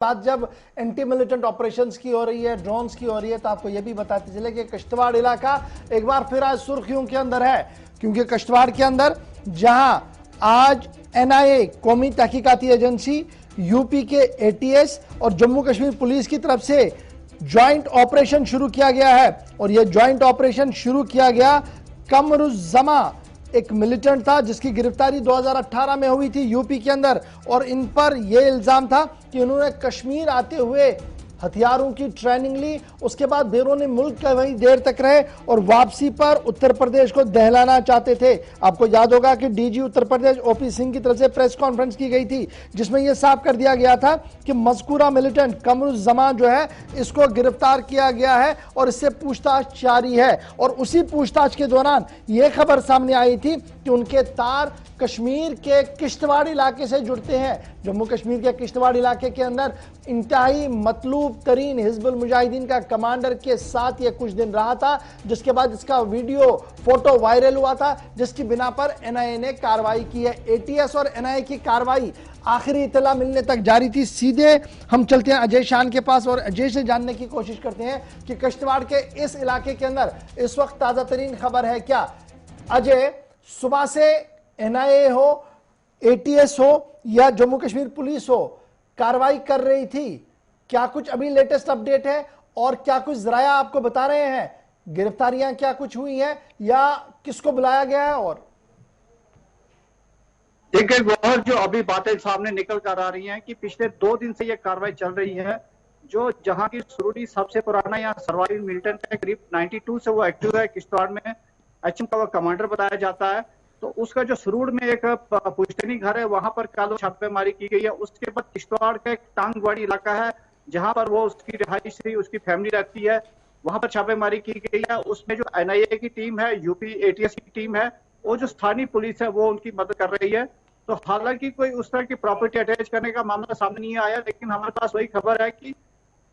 बात जब anti militant operations की हो रही है, ड्रोन्स की हो रही है, तो आपको यह भी बताते चले कि किश्तवाड़ इलाका एक बार फिर आज सुर्खियों के अंदर है, क्योंकि किश्तवाड़ के अंदर जहां आज एनआईए कौमी तहकीकाती एजेंसी, यूपी के एटीएस और जम्मू कश्मीर पुलिस की तरफ से ज्वाइंट ऑपरेशन शुरू किया गया है। और यह ज्वाइंट ऑपरेशन शुरू किया गया कमरुज़्ज़मा एक मिलिटेंट था जिसकी गिरफ्तारी 2018 में हुई थी यूपी के अंदर, और इन पर यह इल्जाम था कि उन्होंने कश्मीर आते हुए हथियारों की ट्रेनिंग ली, उसके बाद बैरूनी मुल्क का वहीं देर तक रहे और वापसी पर उत्तर प्रदेश को दहलाना चाहते थे। आपको याद होगा कि डीजी उत्तर प्रदेश ओपी सिंह की तरफ से प्रेस कॉन्फ्रेंस की गई थी जिसमें यह साफ कर दिया गया था कि मज़कूरा मिलिटेंट कमरुज़्ज़मा जो है इसको गिरफ्तार किया गया है और इससे पूछताछ जारी है। और उसी पूछताछ के दौरान यह खबर सामने आई थी कि उनके तार कश्मीर के किश्तवाड़ इलाके से जुड़ते हैं। जम्मू कश्मीर के किश्तवाड़ इलाके के अंदर इंतहाई मतलूब तरीन हिजबुल मुजाहिदीन का कमांडर के साथ ये कुछ दिन रहा था, जिसके बाद इसका वीडियो फोटो वायरल हुआ था, जिसकी बिना पर एनआईए ने कार्रवाई की है। एटीएस और एनआईए की कार्रवाई आखिरी इत्तला मिलने तक जारी थी। सीधे हम चलते हैं अजय शान के पास और अजय से जानने की कोशिश करते हैं कि किश्तवाड़ के इस इलाके के अंदर इस वक्त ताजा तरीन खबर है क्या। अजय, सुबह से एनआईए हो, एटीएस हो या जम्मू कश्मीर पुलिस हो, कार्रवाई कर रही थी, क्या कुछ अभी लेटेस्ट अपडेट है और क्या कुछ जराया आपको बता रहे हैं, गिरफ्तारियां क्या कुछ हुई हैं या किसको बुलाया गया है? और देखिए गौहर, जो अभी बातें सामने निकल कर आ रही हैं कि पिछले 2 दिन से ये कार्रवाई चल रही है। जो जहांगीर सुरूरी सबसे पुराना यहाँ सर्वाइवल मिलिटेंट है, करीब 92 से वो एक्टिव है किश्तवाड़ में, एचएम का वो कमांडर बताया जाता है। तो उसका जो सुरूर में एक पुश्तैनी घर है, वहां पर कल छापेमारी की गई है। उसके बाद किश्तवाड़ का एक टांगवाड़ी इलाका है जहां पर वो उसकी रिहाइश थी, उसकी फैमिली रहती है, वहां पर छापेमारी की गई है। उसमें जो एनआईए की टीम है, यूपी एटीएस की टीम है, वो जो स्थानीय पुलिस है वो उनकी मदद कर रही है। तो हालांकि कोई उस तरह की प्रॉपर्टी अटैच करने का मामला सामने नहीं आया, लेकिन हमारे पास वही खबर है कि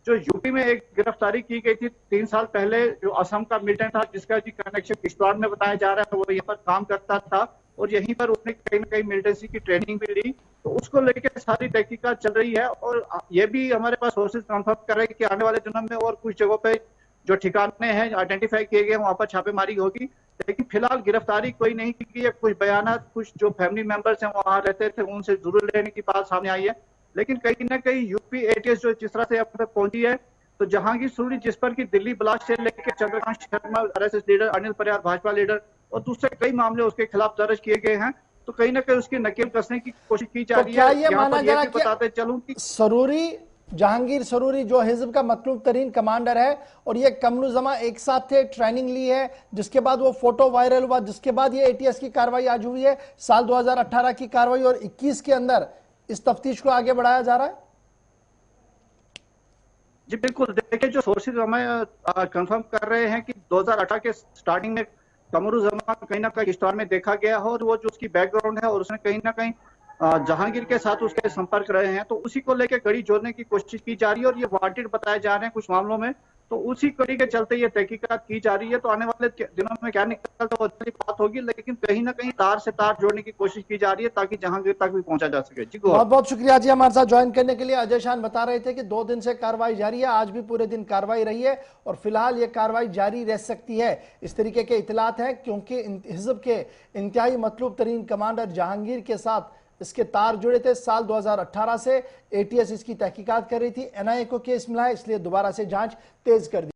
जो यूपी में एक गिरफ्तारी की गई थी 3 साल पहले, जो असम का मिलिटेंट था जिसका जी कनेक्शन किश्तवाड़ में बताया जा रहा है, वो यहाँ पर काम करता था और यहीं पर उसने कहीं ना कहीं मिलिटेंसी की ट्रेनिंग भी ली। तो उसको लेकर सारी तहकीकात चल रही है और ये भी हमारे पास सोर्सेज कंफर्म कर रहे हैं कि आने वाले दिनों में और कुछ जगहों पे जो ठिकाने हैं आइडेंटिफाई किए गए, वहां पर छापेमारी होगी। लेकिन फिलहाल गिरफ्तारी कोई नहीं की है। कुछ बयानात कुछ जो फैमिली मेंबर्स हैं वहां रहते थे उनसे जरूर लेने की बात सामने आई है, लेकिन कहीं ना कहीं यूपी एटीएस जो जिस तरह से अब तक पहुंची है, तो जहांगीर सुरूरी जिस पर की दिल्ली ब्लास्ट से लेकर Chandrakant Sharma RSS leader, Anil Parihar Bhajpa leader और दूसरे कई मामले उसके खिलाफ दर्ज किए गए हैं, तो कहीं ना कहीं उसकी नकेल कसने की कोशिश की जा रही है। ये माना जा रहा है बताते चलूं कि सरूरी, जहांगीर सरूरी जो हिजब का मतलूब तरीन कमांडर है और ये कमरुज़्ज़मा एक साथ थे, ट्रेनिंग ली है, जिसके बाद वो फोटो वायरल हुआ, जिसके बाद ये एटीएस की कार्रवाई आज हुई है, साल 2018 की कार्रवाई और 21 के अंदर इस तफ्तीश को आगे बढ़ाया जा रहा है। जी बिल्कुल, देखिए जो सोर्सेज हमें कंफर्म कर रहे हैं कि 2018 के स्टार्टिंग में कमरुज़्ज़मा कहीं ना कहीं किश्तवाड़ में देखा गया हो और वो जो उसकी बैकग्राउंड है और उसने कहीं ना कहीं जहांगीर के साथ उसके संपर्क रहे हैं, तो उसी को लेकर कड़ी जोड़ने की कोशिश की जा रही है और ये वांटेड बताए जा रहे हैं कुछ मामलों में। तो उसी कड़ी के चलते ये तहकीकात की जा रही है। तो आने वाले दिनों में क्या निकलता है वो अच्छी बात होगी, लेकिन कहीं ना कहीं तार से तार जोड़ने की कोशिश की जा रही है ताकि जहांगीर तक भी पहुंचा जा सके। जी बहुत बहुत शुक्रिया जी हमारे साथ ज्वाइन करने के लिए। अजय शान बता रहे थे कि 2 दिन से कार्रवाई जारी है, आज भी पूरे दिन कार्रवाई रही है और फिलहाल ये कार्रवाई जारी रह सकती है, इस तरीके के इतलात हैं, क्योंकि हिजब के इंतहाई मतलूब तरीन कमांडर जहांगीर के साथ इसके तार जुड़े थे। साल 2018 से एटीएस इसकी तहकीकात कर रही थी, एनआईए को केस मिला है, इसलिए दोबारा से जांच तेज कर दी।